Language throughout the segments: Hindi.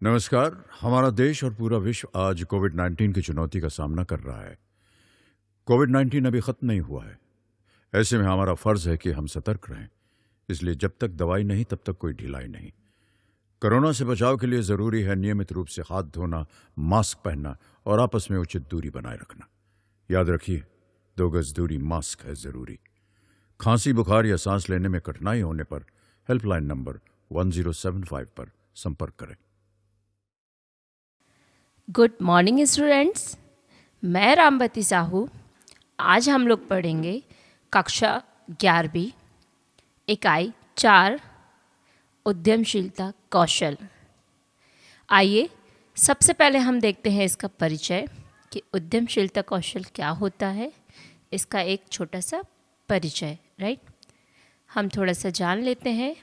नमस्कार। हमारा देश और पूरा विश्व आज कोविड-19 की चुनौती का सामना कर रहा है। कोविड-19 अभी खत्म नहीं हुआ है। ऐसे में हमारा फर्ज है कि हम सतर्क रहें। इसलिए जब तक दवाई नहीं तब तक कोई ढिलाई नहीं। कोरोना से बचाव के लिए जरूरी है नियमित रूप से हाथ धोना, मास्क पहनना और आपस में उचित दूरी बनाए रखना। याद रखिए, 2 गज दूरी, मास्क है जरूरी। खांसी, बुखार या सांस लेने में कठिनाई होने पर हेल्पलाइन नंबर 1075 पर संपर्क करें। गुड मॉर्निंग स्टूडेंट्स, मैं रामवती साहू। आज हम लोग पढ़ेंगे कक्षा 11वीं इकाई 4 उद्यमशीलता कौशल। आइए सबसे पहले हम देखते हैं इसका परिचय कि उद्यमशीलता कौशल क्या होता है। इसका एक छोटा सा परिचय, राइट। हम थोड़ा सा जान लेते हैं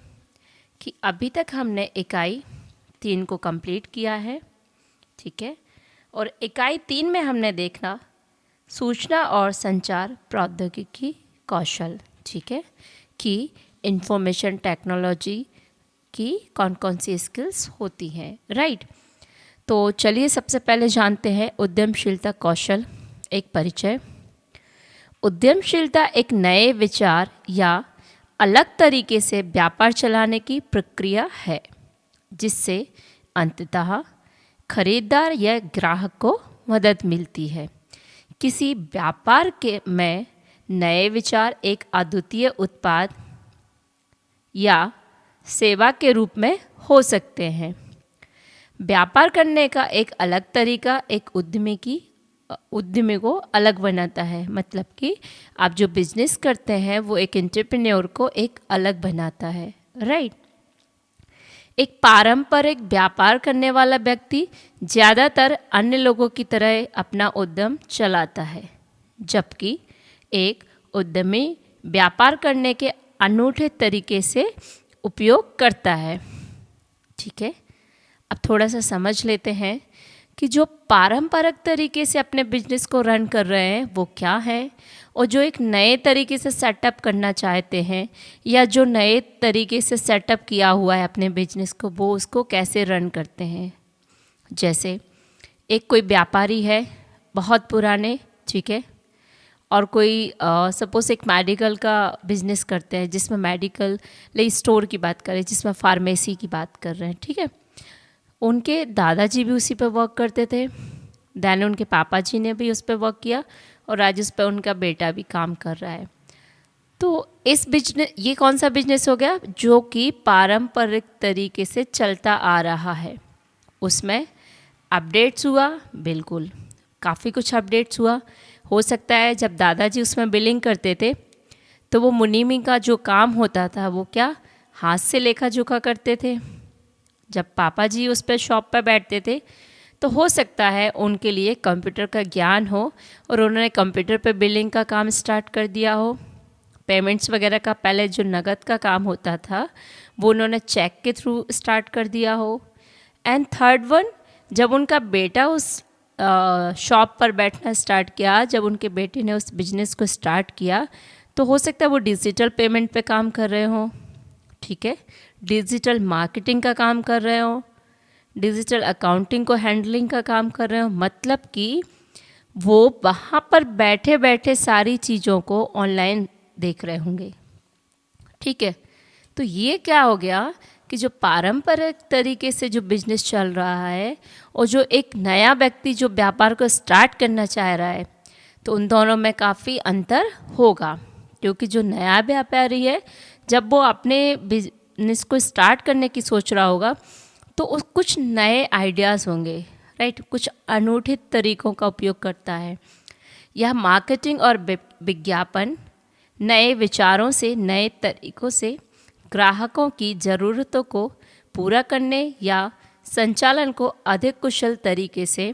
कि अभी तक हमने इकाई 3 को कंप्लीट किया है, ठीक है। और इकाई 3 में हमने देखा सूचना और संचार प्रौद्योगिकी कौशल, ठीक है, कि इंफॉर्मेशन टेक्नोलॉजी की कौन कौन सी स्किल्स होती हैं, राइट। तो चलिए सबसे पहले जानते हैं उद्यमशीलता कौशल। एक परिचय। उद्यमशीलता एक नए विचार या अलग तरीके से व्यापार चलाने की प्रक्रिया है जिससे अंततः खरीदार या ग्राहक को मदद मिलती है। किसी व्यापार के में नए विचार एक अद्वितीय उत्पाद या सेवा के रूप में हो सकते हैं। व्यापार करने का एक अलग तरीका एक उद्यमी को अलग बनाता है। मतलब कि आप जो बिजनेस करते हैं वो एक एंटरप्रेन्योर को एक अलग बनाता है, राइट। एक पारंपरिक व्यापार करने वाला व्यक्ति ज़्यादातर अन्य लोगों की तरह अपना उद्यम चलाता है, जबकि एक उद्यमी व्यापार करने के अनूठे तरीके से उपयोग करता है, ठीक है। अब थोड़ा सा समझ लेते हैं कि जो पारंपरिक तरीके से अपने बिजनेस को रन कर रहे हैं वो क्या है, और जो एक नए तरीके से सेटअप करना चाहते हैं या जो नए तरीके से सेटअप किया हुआ है अपने बिजनेस को, वो उसको कैसे रन करते हैं। जैसे एक कोई व्यापारी है बहुत पुराने, ठीक है, और कोई सपोज एक मेडिकल का बिजनेस करते हैं जिसमें मेडिकल स्टोर की बात करें, जिसमें फार्मेसी की बात कर रहे हैं, ठीक है। उनके दादाजी भी उसी पर वर्क करते थे, दैन उनके पापा जी ने भी उस पर वर्क किया और आज उस पर उनका बेटा भी काम कर रहा है। तो इस बिजनेस, ये कौन सा बिजनेस हो गया जो कि पारंपरिक तरीके से चलता आ रहा है। उसमें अपडेट्स हुआ, बिल्कुल काफ़ी कुछ अपडेट्स हुआ। हो सकता है जब दादाजी उसमें बिलिंग करते थे तो वो मुनीमी का जो काम होता था वो क्या हाथ से लेखा जोखा करते थे। जब पापा जी उस पर शॉप पर बैठते थे तो हो सकता है उनके लिए कंप्यूटर का ज्ञान हो और उन्होंने कंप्यूटर पर बिलिंग का काम स्टार्ट कर दिया हो। पेमेंट्स वगैरह का पहले जो नगद का काम होता था वो उन्होंने चेक के थ्रू स्टार्ट कर दिया हो। एंड थर्ड वन, जब उनका बेटा उस शॉप पर बैठना स्टार्ट किया, जब उनके बेटे ने उस बिजनेस को स्टार्ट किया तो हो सकता है वो डिजिटल पेमेंट पे काम कर रहे हों, ठीक है, डिजिटल मार्केटिंग का काम कर रहे हो, डिजिटल अकाउंटिंग को हैंडलिंग का काम कर रहे हो। मतलब कि वो वहाँ पर बैठे बैठे सारी चीज़ों को ऑनलाइन देख रहे होंगे, ठीक है। तो ये क्या हो गया कि जो पारंपरिक तरीके से जो बिजनेस चल रहा है और जो एक नया व्यक्ति जो व्यापार को स्टार्ट करना चाह रहा है, तो उन दोनों में काफ़ी अंतर होगा। क्योंकि जो नया व्यापारी है जब वो अपने बिजनेस को स्टार्ट करने की सोच रहा होगा तो उस कुछ नए आइडियाज़ होंगे, राइट, कुछ अनूठे तरीक़ों का उपयोग करता है। यह मार्केटिंग और विज्ञापन नए विचारों से, नए तरीक़ों से ग्राहकों की ज़रूरतों को पूरा करने या संचालन को अधिक कुशल तरीके से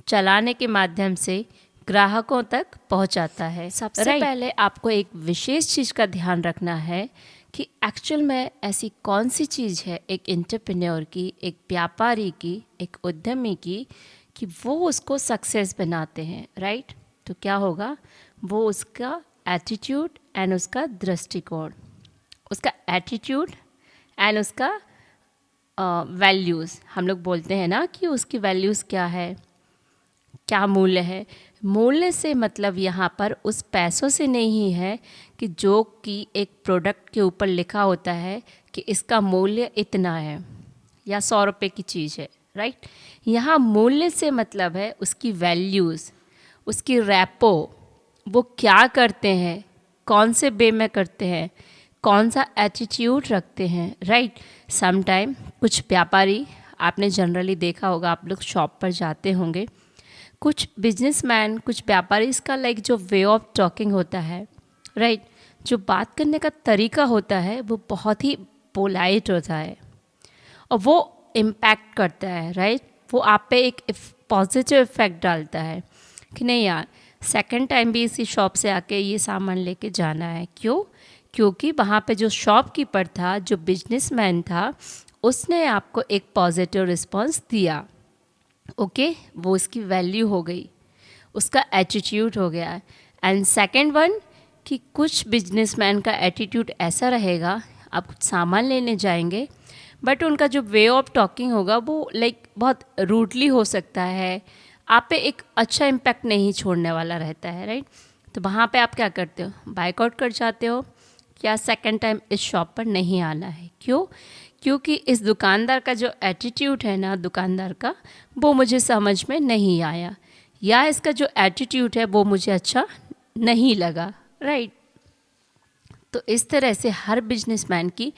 चलाने के माध्यम से ग्राहकों तक पहुंचाता है। सबसे पहले आपको एक विशेष चीज़ का ध्यान रखना है कि एक्चुअल में ऐसी कौन सी चीज़ है एक एंटरप्रेन्योर की, एक व्यापारी की, एक उद्यमी की, कि वो उसको सक्सेस बनाते हैं, राइट। तो क्या होगा, वो उसका एटीट्यूड एंड उसका दृष्टिकोण, उसका एटीट्यूड एंड उसका वैल्यूज़, हम लोग बोलते हैं ना कि उसकी वैल्यूज़ क्या है, क्या मूल्य है। मूल्य से मतलब यहाँ पर उस पैसों से नहीं है कि जो कि एक प्रोडक्ट के ऊपर लिखा होता है कि इसका मूल्य इतना है या 100 रुपये की चीज़ है, राइट। यहाँ मूल्य से मतलब है उसकी वैल्यूज़, उसकी रैपो, वो क्या करते हैं, कौन से वे में करते हैं, कौन सा एटीट्यूड रखते हैं, राइट। सम टाइम कुछ व्यापारी, आपने जनरली देखा होगा, आप लोग शॉप पर जाते होंगे, कुछ बिजनेसमैन, कुछ व्यापारी, इसका लाइक जो वे ऑफ टॉकिंग होता है, राइट, जो बात करने का तरीका होता है वो बहुत ही पोलाइट होता है और वो इम्पैक्ट करता है, राइट। वो आप पे एक पॉजिटिव इफेक्ट डालता है कि नहीं यार, सेकंड टाइम भी इसी शॉप से आके ये सामान लेके जाना है। क्यों? क्योंकि वहाँ पे जो शॉपकीपर था, जो बिजनेसमैन था, उसने आपको एक पॉजिटिव रिस्पॉन्स दिया। ओके, वो उसकी वैल्यू हो गई, उसका एटीट्यूड हो गया। एंड सेकंड वन कि कुछ बिजनेसमैन का एटीट्यूड ऐसा रहेगा, आप कुछ सामान लेने जाएंगे बट उनका जो वे ऑफ टॉकिंग होगा वो लाइक बहुत रूडली हो सकता है, आप पे एक अच्छा इम्पैक्ट नहीं छोड़ने वाला रहता है, राइट। तो वहाँ पे आप क्या करते हो, बाइकआउट कर जाते हो या सेकंड टाइम इस शॉप पर नहीं आना है। क्यों? क्योंकि इस दुकानदार का जो एटीट्यूड है ना, दुकानदार का, वो मुझे समझ में नहीं आया, या इसका जो एटीट्यूड है वो मुझे अच्छा नहीं लगा, राइट। तो इस तरह से हर बिजनेसमैन की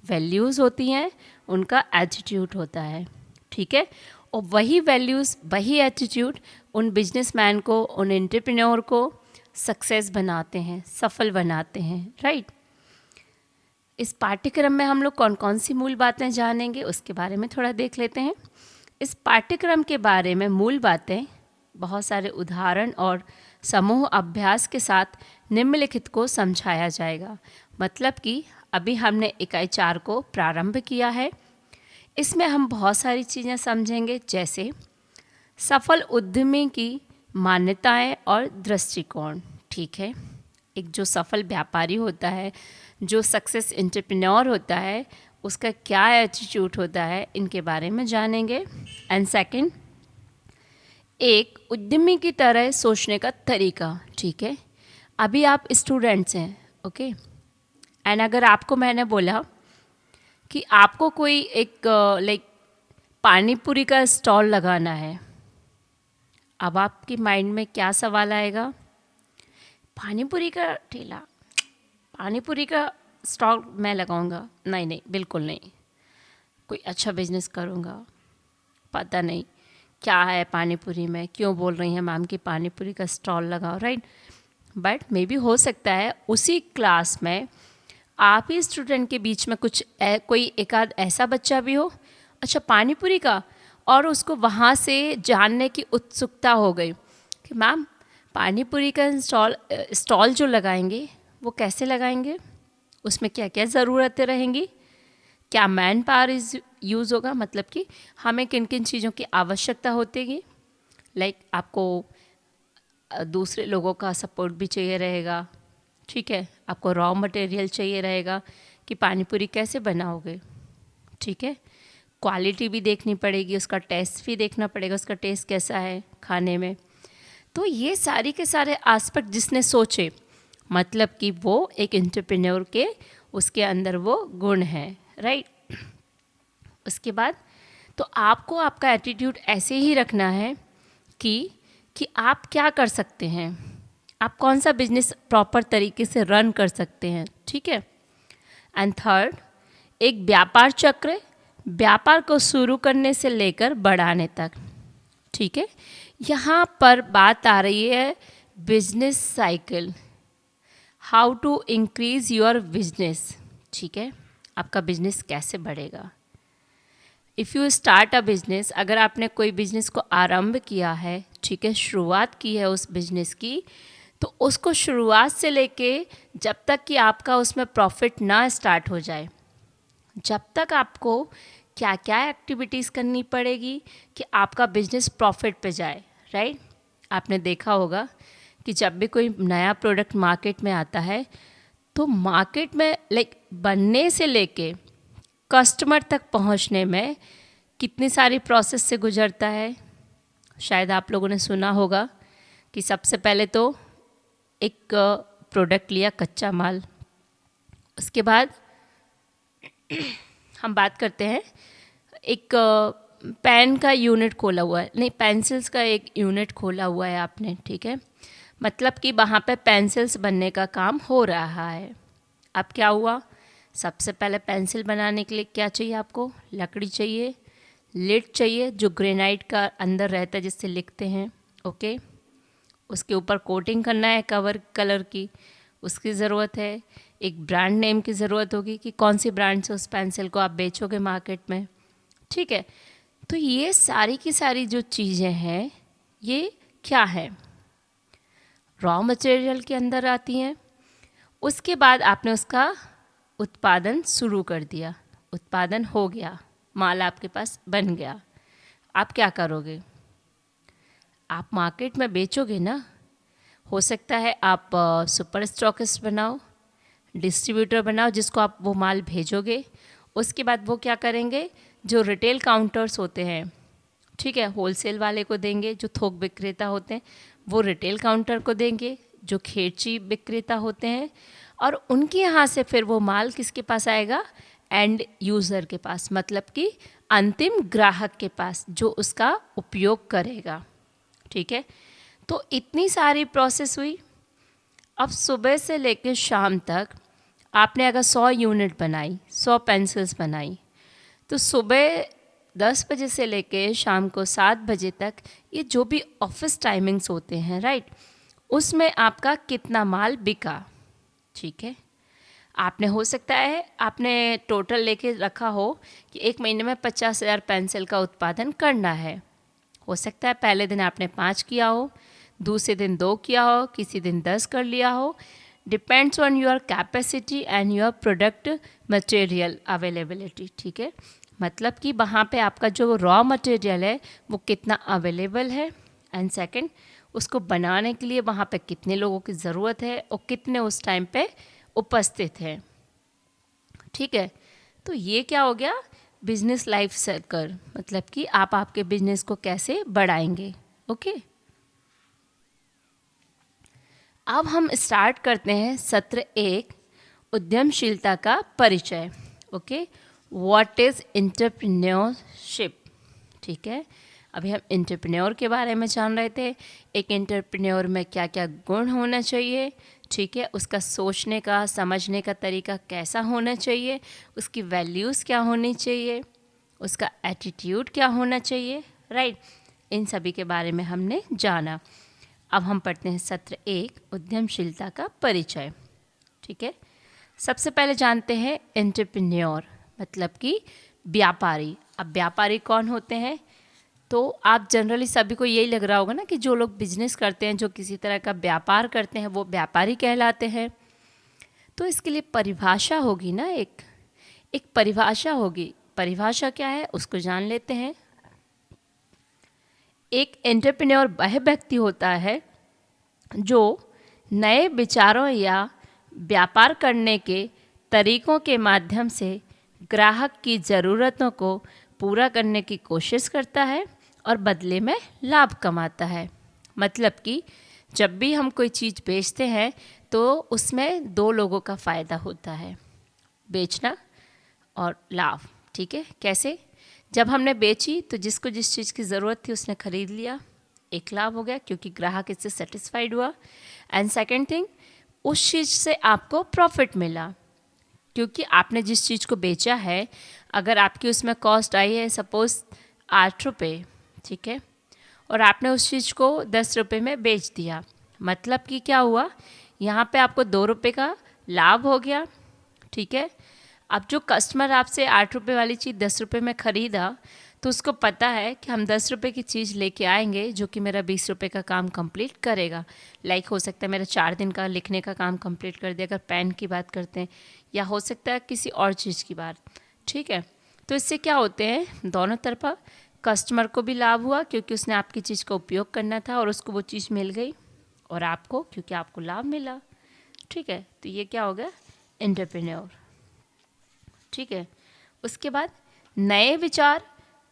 वैल्यूज़ होती हैं, उनका एटीट्यूड होता है, ठीक है। और वही वैल्यूज़, वही एटीट्यूड उन बिजनेसमैन को, उन एंटरप्रेन्योर को सक्सेस बनाते हैं, सफल बनाते हैं, राइट। इस पाठ्यक्रम में हम लोग कौन कौन सी मूल बातें जानेंगे उसके बारे में थोड़ा देख लेते हैं। इस पाठ्यक्रम के बारे में मूल बातें बहुत सारे उदाहरण और समूह अभ्यास के साथ निम्नलिखित को समझाया जाएगा। मतलब कि अभी हमने इकाई 4 को प्रारंभ किया है, इसमें हम बहुत सारी चीज़ें समझेंगे, जैसे सफल उद्यमी की मान्यताएं और दृष्टिकोण, ठीक है। एक जो सफल व्यापारी होता है, जो सक्सेस एंटरप्रेन्योर होता है, उसका क्या एटीट्यूड होता है, इनके बारे में जानेंगे। एंड सेकंड, एक उद्यमी की तरह सोचने का तरीका, ठीक है। अभी आप स्टूडेंट्स हैं, ओके, एंड अगर आपको मैंने बोला कि आपको कोई एक लाइक पानी पूरी का स्टॉल लगाना है, अब आपके माइंड में क्या सवाल आएगा? पानी पूरी का ठेला, पानी पूरी का स्टॉल मैं लगाऊंगा? नहीं नहीं, बिल्कुल नहीं। कोई अच्छा बिजनेस करूंगा, पता नहीं क्या है पानी पूरी में, क्यों बोल रही हैं मैम कि पानी पूरी का स्टॉल लगाओ, राइट। बट मे बी हो सकता है उसी क्लास में आप ही स्टूडेंट के बीच में कुछ कोई एक आध ऐसा बच्चा भी हो, अच्छा पानी पूरी का, और उसको वहाँ से जानने की उत्सुकता हो गई कि मैम पानी पूरी का स्टॉल जो लगाएंगे वो कैसे लगाएंगे, उसमें क्या क्या ज़रूरतें रहेंगी, क्या मैन पावर यूज़ होगा, मतलब कि हमें किन किन चीज़ों की आवश्यकता होती, लाइक आपको दूसरे लोगों का सपोर्ट भी चाहिए रहेगा, ठीक है, आपको रॉ मटेरियल चाहिए रहेगा कि पानी पूरी कैसे बनाओगे, ठीक है, क्वालिटी भी देखनी पड़ेगी, उसका टेस्ट भी देखना पड़ेगा, उसका टेस्ट कैसा है खाने में। तो ये सारी के सारे एस्पेक्ट जिसने सोचे, मतलब कि वो एक एंटरप्रेन्योर के उसके अंदर वो गुण है, राइट। उसके बाद तो आपको आपका एटीट्यूड ऐसे ही रखना है कि आप क्या कर सकते हैं, आप कौन सा बिजनेस प्रॉपर तरीके से रन कर सकते हैं, ठीक है। एंड थर्ड, एक व्यापार चक्र, व्यापार को शुरू करने से लेकर बढ़ाने तक, ठीक है। यहाँ पर बात आ रही है business cycle, how to increase your business, ठीक है, आपका बिजनेस कैसे बढ़ेगा। If you start a business, अगर आपने कोई बिजनेस को आरंभ किया है, ठीक है, शुरुआत की है उस बिजनेस की, तो उसको शुरुआत से लेके जब तक कि आपका उसमें प्रॉफिट ना स्टार्ट हो जाए, जब तक आपको क्या क्या एक्टिविटीज़ करनी पड़ेगी कि आपका बिजनेस प्रॉफिट पे जाए, राइट। आपने देखा होगा कि जब भी कोई नया प्रोडक्ट मार्केट में आता है तो मार्केट में लाइक बनने से लेके कस्टमर तक पहुंचने में कितनी सारी प्रोसेस से गुजरता है। शायद आप लोगों ने सुना होगा कि सबसे पहले तो एक प्रोडक्ट लिया, कच्चा माल। उसके बाद हम बात करते हैं एक पेन का यूनिट खोला हुआ है, नहीं पेंसिल्स का एक यूनिट खोला हुआ है आपने, ठीक है। मतलब कि वहाँ पे पेंसिल्स बनने का काम हो रहा है। अब क्या हुआ, सबसे पहले पेंसिल बनाने के लिए क्या चाहिए आपको, लकड़ी चाहिए, लिड चाहिए जो ग्रेनाइट का अंदर रहता है जिससे लिखते हैं, ओके। उसके ऊपर कोटिंग करना है कवर कलर की, उसकी ज़रूरत है। एक ब्रांड नेम की ज़रूरत होगी कि कौन सी ब्रांड से उस पेंसिल को आप बेचोगे मार्केट में, ठीक है। तो ये सारी की सारी जो चीज़ें हैं ये क्या है, रॉ मटेरियल के अंदर आती हैं। उसके बाद आपने उसका उत्पादन शुरू कर दिया, उत्पादन हो गया, माल आपके पास बन गया। आप क्या करोगे, आप मार्केट में बेचोगे ना। हो सकता है आप सुपर स्टॉकिस्ट बनाओ, डिस्ट्रीब्यूटर बनाओ जिसको आप वो माल भेजोगे। उसके बाद वो क्या करेंगे, जो रिटेल काउंटर्स होते हैं, ठीक है, होलसेल वाले को देंगे, जो थोक विक्रेता होते हैं वो रिटेल काउंटर को देंगे, जो खेरची विक्रेता होते हैं, और उनके यहाँ से फिर वो माल किसके पास आएगा, एंड यूज़र के पास, मतलब कि अंतिम ग्राहक के पास जो उसका उपयोग करेगा, ठीक है। तो इतनी सारी प्रोसेस हुई। अब सुबह से लेकर शाम तक आपने अगर 100 यूनिट बनाई, 100 पेंसिल्स बनाई, तो सुबह 10 बजे से लेकर शाम को 7 बजे तक ये जो भी ऑफिस टाइमिंग्स होते हैं, राइट, उसमें आपका कितना माल बिका, ठीक है। आपने हो सकता है आपने टोटल लेके रखा हो कि एक महीने में 50,000 पेंसिल का उत्पादन करना है। हो सकता है पहले दिन आपने 5 किया हो, दूसरे दिन 2 किया हो, किसी दिन 10 कर लिया हो। Depends on your capacity and your product material availability, ठीक है। मतलब कि वहाँ पे आपका जो रॉ मटेरियल है वो कितना अवेलेबल है, एंड सेकंड उसको बनाने के लिए वहाँ पे कितने लोगों की ज़रूरत है और कितने उस टाइम पे उपस्थित हैं, ठीक है। तो ये क्या हो गया, बिजनेस लाइफ सर्कल, मतलब कि आप आपके बिजनेस को कैसे बढ़ाएंगे, ओके। अब हम स्टार्ट करते हैं सत्र 1, उद्यमशीलता का परिचय, ओके। व्हाट इज़ एंटरप्रेन्योरशिप, ठीक है। अभी हम एंटरप्रेन्योर के बारे में जान रहे थे, एक एंटरप्रेन्योर में क्या क्या गुण होना चाहिए, ठीक है, उसका सोचने का समझने का तरीका कैसा होना चाहिए, उसकी वैल्यूज़ क्या होनी चाहिए, उसका एटीट्यूड क्या होना चाहिए, राइट, इन सभी के बारे में हमने जाना। अब हम पढ़ते हैं सत्र 1, उद्यमशीलता का परिचय, ठीक है। सबसे पहले जानते हैं एंटरप्रेन्योर, मतलब कि व्यापारी। अब व्यापारी कौन होते हैं, तो आप जनरली सभी को यही लग रहा होगा ना कि जो लोग बिजनेस करते हैं, जो किसी तरह का व्यापार करते हैं, वो व्यापारी कहलाते हैं। तो इसके लिए परिभाषा होगी ना, एक परिभाषा होगी। परिभाषा क्या है उसको जान लेते हैं। एक एंटरप्रेन्योर वह व्यक्ति होता है जो नए विचारों या व्यापार करने के तरीकों के माध्यम से ग्राहक की ज़रूरतों को पूरा करने की कोशिश करता है और बदले में लाभ कमाता है। मतलब कि जब भी हम कोई चीज़ बेचते हैं तो उसमें 2 लोगों का फ़ायदा होता है, बेचना और लाभ, ठीक है। कैसे, जब हमने बेची तो जिसको जिस चीज़ की ज़रूरत थी उसने ख़रीद लिया, एक लाभ हो गया क्योंकि ग्राहक इससे सेटिस्फाइड हुआ। एंड सेकंड थिंग, उस चीज़ से आपको प्रॉफिट मिला क्योंकि आपने जिस चीज़ को बेचा है, अगर आपकी उसमें कॉस्ट आई है सपोज़ 8 रुपये, ठीक है, और आपने उस चीज़ को 10 रुपये में बेच दिया, मतलब कि क्या हुआ, यहाँ पे आपको 2 रुपये का लाभ हो गया, ठीक है। अब जो कस्टमर आपसे 8 रुपये वाली चीज़ 10 रुपये में ख़रीदा, तो उसको पता है कि हम 10 रुपये की चीज़ लेके आएंगे जो कि मेरा 20 रुपये का काम कंप्लीट करेगा। लाइक हो सकता है मेरा 4 दिन का लिखने का काम कंप्लीट कर दे, अगर पेन की बात करते हैं, या हो सकता है किसी और चीज़ की बात, ठीक है। तो इससे क्या होते हैं, दोनों तरफा कस्टमर को भी लाभ हुआ क्योंकि उसने आपकी चीज़ का उपयोग करना था और उसको वो चीज़ मिल गई, और आपको क्योंकि आपको लाभ मिला, ठीक है। तो ये क्या हो गया, एंटरप्रेन्योर, ठीक है। उसके बाद नए विचार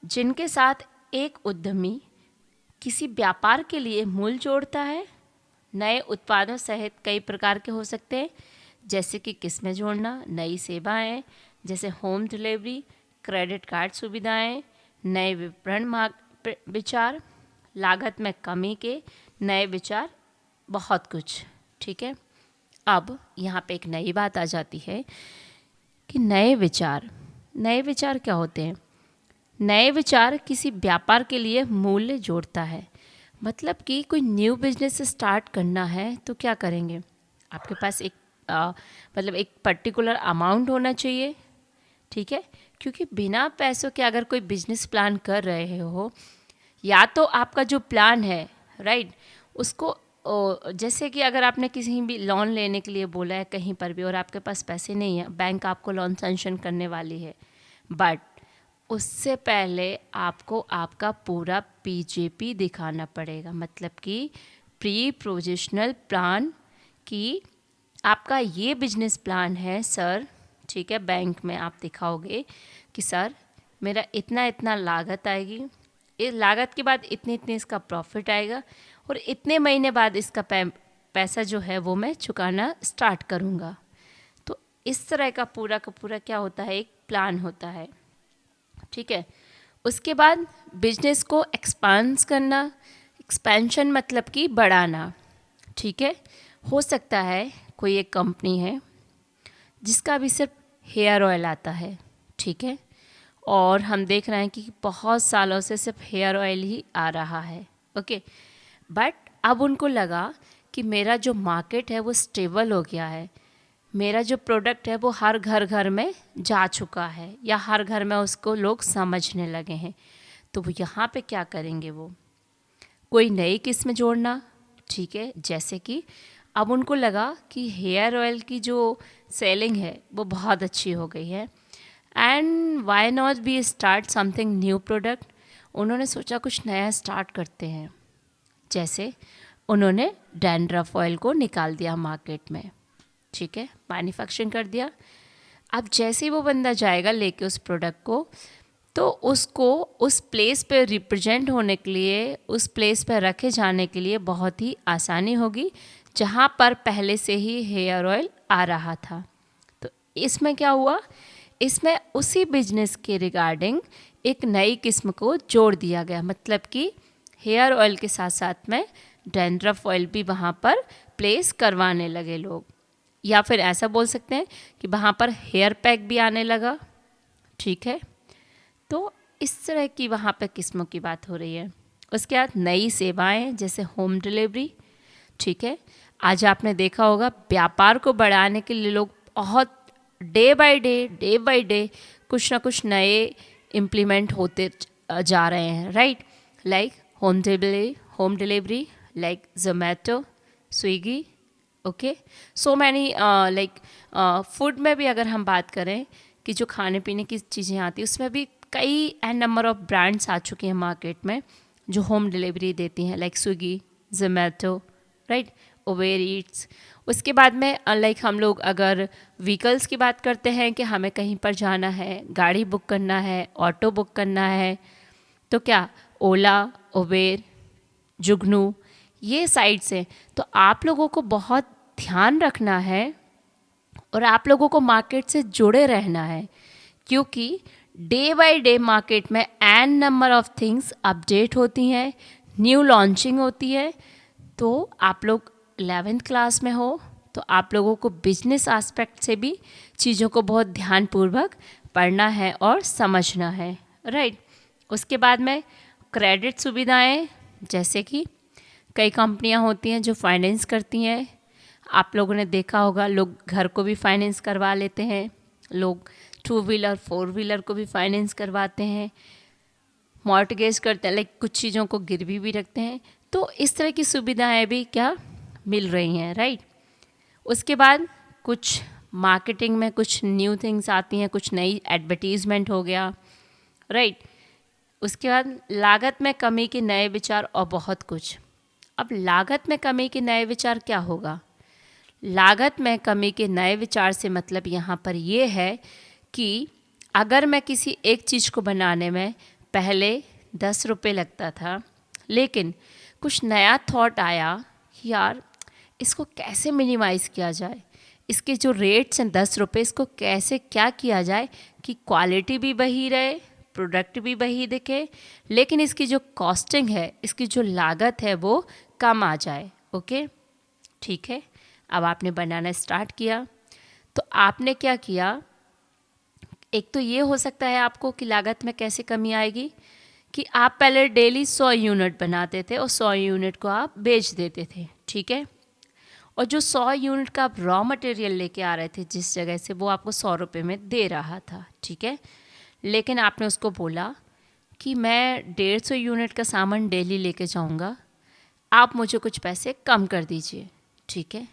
जिनके साथ एक उद्यमी किसी व्यापार के लिए मूल जोड़ता है। नए उत्पादों सहित कई प्रकार के हो सकते हैं, जैसे कि किस्में जोड़ना, नई सेवाएं जैसे होम डिलीवरी, क्रेडिट कार्ड सुविधाएं, नए विपणन विचार, लागत में कमी के नए विचार, बहुत कुछ। ठीक है, अब यहाँ पे एक नई बात आ जाती है कि नए विचार क्या होते हैं। नए विचार किसी व्यापार के लिए मूल्य जोड़ता है। मतलब कि कोई न्यू बिजनेस स्टार्ट करना है तो क्या करेंगे, आपके पास एक मतलब एक पर्टिकुलर अमाउंट होना चाहिए। ठीक है, क्योंकि बिना पैसों के अगर कोई बिजनेस प्लान कर रहे हो, या तो आपका जो प्लान है राइट उसको जैसे कि अगर आपने किसी भी लोन लेने के लिए बोला है कहीं पर भी और आपके पास पैसे नहीं है, बैंक आपको लोन सैंक्शन करने वाली है, बट उससे पहले आपको आपका पूरा पीजेपी दिखाना पड़ेगा, मतलब कि प्री प्रोजेशनल प्लान, कि आपका ये बिजनेस प्लान है सर। ठीक है, बैंक में आप दिखाओगे कि सर मेरा इतना इतना लागत आएगी, इस लागत के बाद इतने इतने इसका प्रॉफिट आएगा और इतने महीने बाद इसका पैसा जो है वो मैं चुकाना स्टार्ट करूँगा। तो इस तरह का पूरा क्या होता है, एक प्लान होता है। ठीक है, उसके बाद बिजनेस को एक्सपांस करना, एक्सपेंशन मतलब कि बढ़ाना। ठीक है, हो सकता है कोई एक कंपनी है जिसका भी सिर्फ हेयर ऑयल आता है, ठीक है, और हम देख रहे हैं कि बहुत सालों से सिर्फ हेयर ऑयल ही आ रहा है, ओके, बट अब उनको लगा कि मेरा जो मार्केट है वो स्टेबल हो गया है, मेरा जो प्रोडक्ट है वो हर घर में जा चुका है या हर घर में उसको लोग समझने लगे हैं, तो वो यहाँ पे क्या करेंगे, वो कोई नई किस्म जोड़ना। ठीक है, जैसे कि अब उनको लगा कि हेयर ऑयल की जो सेलिंग है वो बहुत अच्छी हो गई है, and why not be start something new product. उन्होंने सोचा कुछ नया स्टार्ट करते हैं, जैसे उन्होंने डैंड्रफ ऑयल को निकाल दिया मार्केट में। ठीक है, मैन्युफैक्चरिंग कर दिया। अब जैसे ही वो बंदा जाएगा लेके उस प्रोडक्ट को, तो उसको उस प्लेस पे रिप्रेजेंट होने के लिए, उस प्लेस पे रखे जाने के लिए बहुत ही आसानी होगी जहाँ पर पहले से ही हेयर ऑयल आ रहा था। तो इसमें क्या हुआ, इसमें उसी बिजनेस के रिगार्डिंग एक नई किस्म को जोड़ दिया गया, मतलब कि हेयर ऑयल के साथ साथ में डैंड्रफ ऑयल भी वहाँ पर प्लेस करवाने लगे लोग, या फिर ऐसा बोल सकते हैं कि वहाँ पर हेयर पैक भी आने लगा। ठीक है, तो इस तरह की वहाँ पर किस्मों की बात हो रही है। उसके बाद नई सेवाएं जैसे होम डिलीवरी। ठीक है, आज आपने देखा होगा व्यापार को बढ़ाने के लिए लोग बहुत डे बाय डे कुछ ना कुछ नए इम्प्लीमेंट होते जा रहे हैं, right, like home delivery like Zomato, Swiggy, okay, so many like food में भी अगर हम बात करें कि जो खाने पीने की चीज़ें आती हैं उसमें भी कई एन नंबर ऑफ ब्रांड्स आ चुके हैं मार्केट में जो होम डिलीवरी देती हैं, like Swiggy, Zomato, right, Uber Yeats. उसके बाद में लाइक हम लोग अगर व्हीकल्स की बात करते हैं कि हमें कहीं पर जाना है, गाड़ी बुक करना है, ऑटो बुक करना है, तो क्या ओला, उबेर, जुगनू, ये साइट्स हैं। तो आप लोगों को बहुत ध्यान रखना है और आप लोगों को मार्केट से जुड़े रहना है, क्योंकि डे बाय डे मार्केट में an number of things update होती हैं, न्यू लॉन्चिंग होती है। तो आप लोग 11th क्लास में हो तो आप लोगों को बिजनेस एस्पेक्ट से भी चीज़ों को बहुत ध्यानपूर्वक पढ़ना है और समझना है, राइट। उसके बाद में क्रेडिट सुविधाएं, जैसे कि कई कंपनियां होती हैं जो फाइनेंस करती हैं। आप लोगों ने देखा होगा लोग घर को भी फाइनेंस करवा लेते हैं, लोग 2 व्हीलर 4 व्हीलर को भी फाइनेंस करवाते हैं, मॉर्टगेज करते हैं, लाइक कुछ चीज़ों को गिरवी भी रखते हैं। तो इस तरह की सुविधाएं भी क्या मिल रही हैं, राइट। उसके बाद कुछ मार्केटिंग में कुछ न्यू थिंग्स आती हैं, कुछ नई एडवर्टीज़मेंट हो गया, राइट। उसके बाद लागत में कमी के नए विचार और बहुत कुछ। अब लागत में कमी के नए विचार क्या होगा? लागत में कमी के नए विचार से मतलब यहाँ पर ये है कि अगर मैं किसी एक चीज़ को बनाने में पहले 10 रुपये लगता था, लेकिन कुछ नया थॉट आया कि यार इसको कैसे मिनिमाइज़ किया जाए, इसके जो रेट्स हैं 10 रुपये, इसको कैसे क्या किया जाए कि क्वालिटी भी वही रहे, प्रोडक्ट भी वही दिखे, लेकिन इसकी जो कॉस्टिंग है, इसकी जो लागत है वो कम आ जाए। ओके, ठीक है। अब आपने बनाना स्टार्ट किया, तो आपने क्या किया, एक तो ये हो सकता है आपको कि लागत में कैसे कमी आएगी कि आप पहले डेली 100 यूनिट बनाते थे और 100 यूनिट को आप बेच देते थे, ठीक है। और जो 100 यूनिट का आप रॉ मटेरियल लेके आ रहे थे जिस जगह से, वो आपको 100 रुपये में दे रहा था, ठीक है। लेकिन आपने उसको बोला कि मैं 150 यूनिट का सामान डेली लेके जाऊंगा, आप मुझे कुछ पैसे कम कर दीजिए, ठीक है।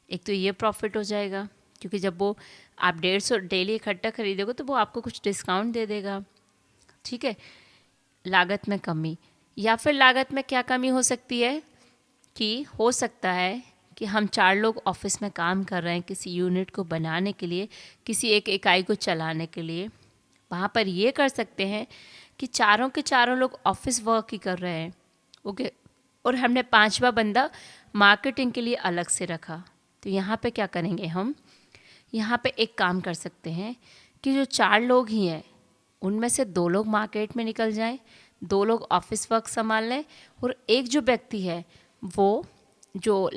एक तो ये प्रॉफिट हो जाएगा, क्योंकि जब वो आप 150 डेली इकट्ठा खरीदोगे तो वो आपको कुछ डिस्काउंट दे देगा, ठीक है। लागत में कमी, या फिर लागत में क्या कमी हो सकती है कि हो सकता है कि हम 4 लोग ऑफिस में काम कर रहे हैं किसी यूनिट को बनाने के लिए, किसी एक इकाई को चलाने के लिए। वहाँ पर ये कर सकते हैं कि चारों के चारों लोग ऑफिस वर्क ही कर रहे हैं, ओके, और हमने 5वां बंदा मार्केटिंग के लिए अलग से रखा। तो यहाँ पे क्या करेंगे हम, यहाँ पे एक काम कर सकते हैं कि जो 4 लोग ही हैं उनमें से 2 लोग मार्केट में निकल जाएं, 2 लोग ऑफिस वर्क संभाल लें, और एक जो व्यक्ति है वो जो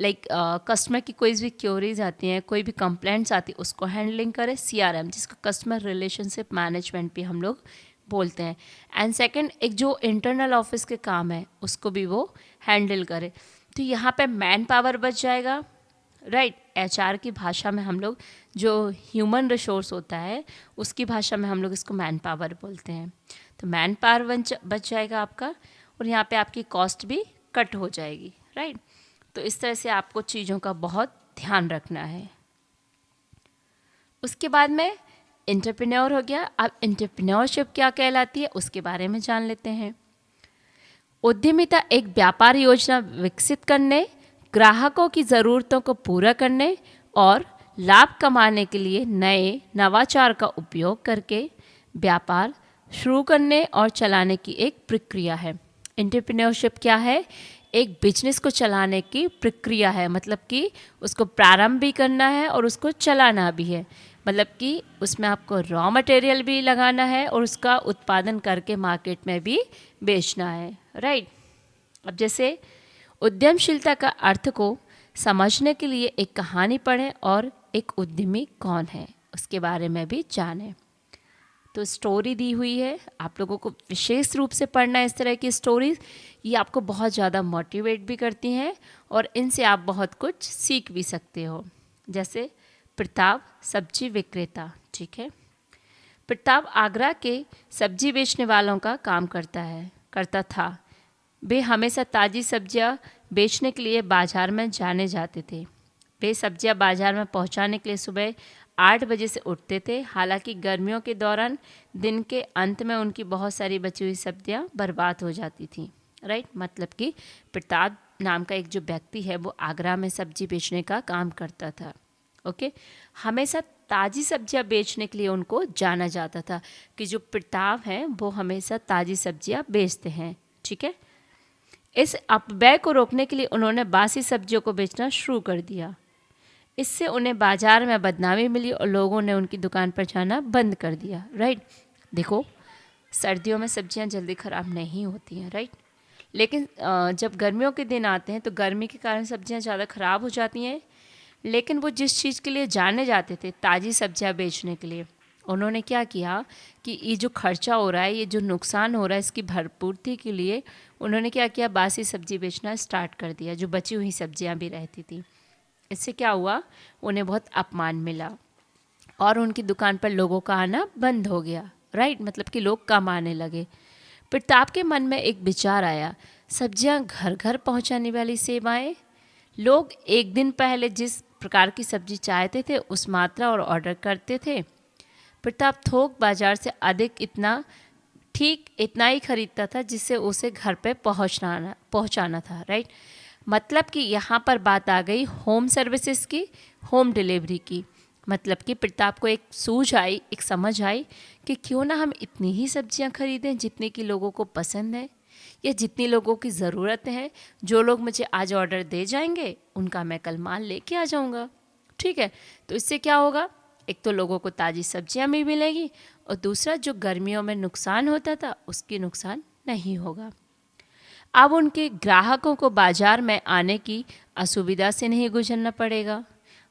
कस्टमर की कोई भी क्वेरीज आती हैं, कोई भी कंप्लेंट्स आती है, उसको हैंडलिंग करे, CRM जिसको कस्टमर रिलेशनशिप मैनेजमेंट भी हम लोग बोलते हैं। एंड सेकंड, एक जो इंटरनल ऑफिस के काम है उसको भी वो हैंडल करे। तो यहाँ पे मैन पावर बच जाएगा, राइट। HR की भाषा में हम लोग, जो ह्यूमन रिसोर्स होता है उसकी भाषा में हम लोग इसको मैन पावर बोलते हैं। तो मैन पावर बच जाएगा आपका, और यहाँ पे आपकी कॉस्ट भी कट हो जाएगी, राइट। तो इस तरह से आपको चीज़ों का बहुत ध्यान रखना है। उसके बाद में एंटरप्रेन्योर हो गया। अब एंटरप्रेन्योरशिप क्या कहलाती है उसके बारे में जान लेते हैं। उद्यमिता एक व्यापार योजना विकसित करने, ग्राहकों की ज़रूरतों को पूरा करने और लाभ कमाने के लिए नए नवाचार का उपयोग करके व्यापार शुरू करने और चलाने की एक प्रक्रिया है। एंटरप्रेन्योरशिप क्या है? एक बिजनेस को चलाने की प्रक्रिया है, मतलब कि उसको प्रारंभ भी करना है और उसको चलाना भी है। मतलब कि उसमें आपको रॉ मटेरियल भी लगाना है और उसका उत्पादन करके मार्केट में भी बेचना है, राइट। अब जैसे उद्यमशीलता का अर्थ को समझने के लिए एक कहानी पढ़ें और एक उद्यमी कौन है उसके बारे में भी जानें। तो स्टोरी दी हुई है, आप लोगों को विशेष रूप से पढ़ना है इस तरह की स्टोरीज। ये आपको बहुत ज़्यादा मोटिवेट भी करती हैं और इनसे आप बहुत कुछ सीख भी सकते हो। जैसे प्रताप सब्जी विक्रेता, ठीक है। प्रताप आगरा के सब्जी बेचने वालों का काम करता था। वे हमेशा ताज़ी सब्जियां बेचने के लिए बाज़ार में जाने जाते थे। वे सब्जियां बाज़ार में पहुंचाने के लिए सुबह 8 बजे से उठते थे। हालांकि गर्मियों के दौरान दिन के अंत में उनकी बहुत सारी बची हुई सब्जियां बर्बाद हो जाती थीं, राइट। मतलब कि प्रताप नाम का एक जो व्यक्ति है वो आगरा में सब्जी बेचने का काम करता था, ओके। हमेशा ताज़ी सब्जियां बेचने के लिए उनको जाना जाता था कि जो प्रताप हैं वो हमेशा ताज़ी सब्जियां बेचते हैं, ठीक है। इस अपव्यय को रोकने के लिए उन्होंने बासी सब्जियों को बेचना शुरू कर दिया। इससे उन्हें बाजार में बदनामी मिली और लोगों ने उनकी दुकान पर जाना बंद कर दिया, राइट। देखो, सर्दियों में सब्जियां जल्दी ख़राब नहीं होती हैं, राइट। लेकिन जब गर्मियों के दिन आते हैं तो गर्मी के कारण सब्जियां ज़्यादा ख़राब हो जाती हैं। लेकिन वो जिस चीज़ के लिए जाने जाते थे, ताज़ी सब्जियां बेचने के लिए, उन्होंने क्या किया कि ये जो खर्चा हो रहा है, ये जो नुकसान हो रहा है, इसकी भरपूर्ति के लिए उन्होंने क्या किया, बासी सब्जी बेचना स्टार्ट कर दिया, जो बची हुई सब्जियां भी रहती थी। इससे क्या हुआ, उन्हें बहुत अपमान मिला और उनकी दुकान पर लोगों का आना बंद हो गया, राइट। मतलब कि लोग कम आने लगे। प्रताप के मन में एक विचार आया, सब्जियां घर घर पहुंचाने वाली सेवाएं। लोग एक दिन पहले जिस प्रकार की सब्जी चाहते थे उस मात्रा और ऑर्डर करते थे। प्रताप थोक बाजार से अधिक इतना ही खरीदता था जिससे उसे घर पे पहुंचाना था, राइट। मतलब कि यहाँ पर बात आ गई होम सर्विसेज की, होम डिलीवरी की। मतलब कि प्रताप को एक सूझ आई, एक समझ आई कि क्यों ना हम इतनी ही सब्जियां खरीदें जितनी कि लोगों को पसंद है या जितनी लोगों की ज़रूरत है। जो लोग मुझे आज ऑर्डर दे जाएंगे उनका मैं कल माल लेके आ जाऊंगा। ठीक है, तो इससे क्या होगा, एक तो लोगों को ताज़ी सब्जियां भी मिलेगी और दूसरा जो गर्मियों में नुकसान होता था उसकी नुकसान नहीं होगा। अब उनके ग्राहकों को बाज़ार में आने की असुविधा से नहीं गुजरना पड़ेगा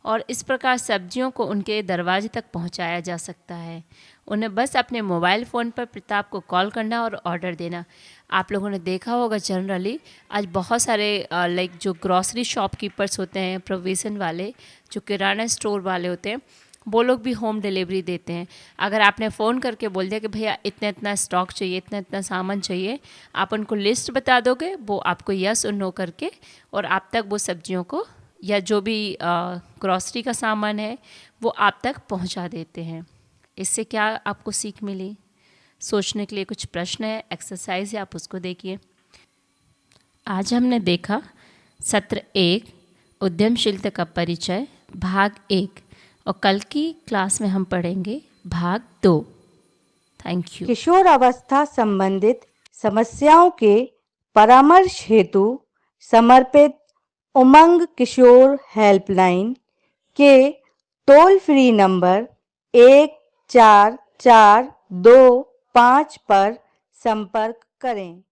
और इस प्रकार सब्जियों को उनके दरवाजे तक पहुंचाया जा सकता है। उन्हें बस अपने मोबाइल फ़ोन पर प्रताप को कॉल करना और ऑर्डर देना। आप लोगों ने देखा होगा जनरली आज बहुत सारे लाइक जो ग्रॉसरी शॉपकीपर्स होते हैं, प्रोविज़न वाले, जो किराना स्टोर वाले होते हैं, वो लोग भी होम डिलीवरी देते हैं। अगर आपने फ़ोन करके बोल दिया कि भैया इतना इतना स्टॉक चाहिए, इतना इतना सामान चाहिए, आप उनको लिस्ट बता दोगे, वो आपको यस और नो करके और आप तक वो सब्जियों को या जो भी ग्रॉसरी का सामान है वो आप तक पहुंचा देते हैं। इससे क्या आपको सीख मिली? सोचने के लिए कुछ प्रश्न है, एक्सरसाइज है, आप उसको देखिए। आज हमने देखा सत्र 1 उद्यमशीलता का परिचय भाग 1 और कल की क्लास में हम पढ़ेंगे भाग 2। Thank you. किशोर अवस्था संबंधित समस्याओं के परामर्श हेतु समर्पित उमंग किशोर हेल्पलाइन के टोल फ्री नंबर 144225 पर संपर्क करें।